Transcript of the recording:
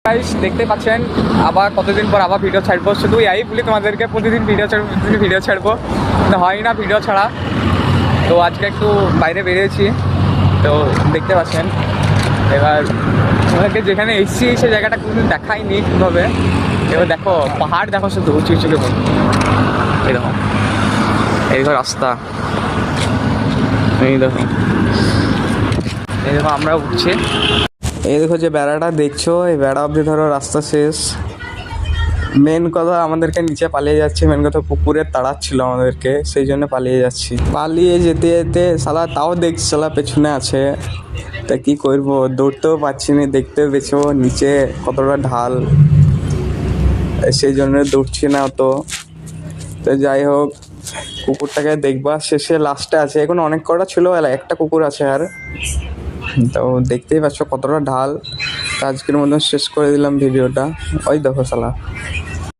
Guys দেখতে পাচ্ছেন আবার কতদিন পর আবার ভিডিও ছাড়বো, শুধু এই বলি তোমাদেরকে প্রতিদিন ভিডিও ছাড়বো কিন্তু হয় না ভিডিও ছাড়া। তো আজকে একটু বাইরে বেরিয়েছি, তো দেখতে পাচ্ছেন। এবার তোমাদেরকে যেখানে এসেছি সেই জায়গাটা কোনোদিন দেখাইনি কীভাবে। এবার দেখো পাহাড়, দেখো শুধু উঁচু উঁচু দেখো, এই দেখো এই দেখো রাস্তা, এই দেখো আমরা উঠছি। এই দেখো যে বেড়াটা দেখছো, এই বেড়া অবধি ধরো রাস্তা শেষ। মেন কথা আমাদেরকে নিচে পালিয়ে যাচ্ছে, মেন কথা পুকুরের তাড়াচ্ছিল আমাদেরকে, সেই জন্য পালিয়ে যাচ্ছি। পালিয়ে যেতে যেতে শালা তাও দেখছি শালা পেছনে আছে, তা কি করবো, দৌড়তেও পারছি না, দেখতেও পেছো নিচে কতটা ঢাল, সেই জন্য দৌড়ছি না তো। যাই হোক, কুকুরটাকে দেখবা শেষে লাস্টে আছে, এখন অনেক কটা ছিল, একটা কুকুর আছে আর। তো দেখতেই পাচ্ছ কতটা ঢাল। আজকের মতন শেষ করে দিলাম ভিডিওটা। ওই দেখো শালা।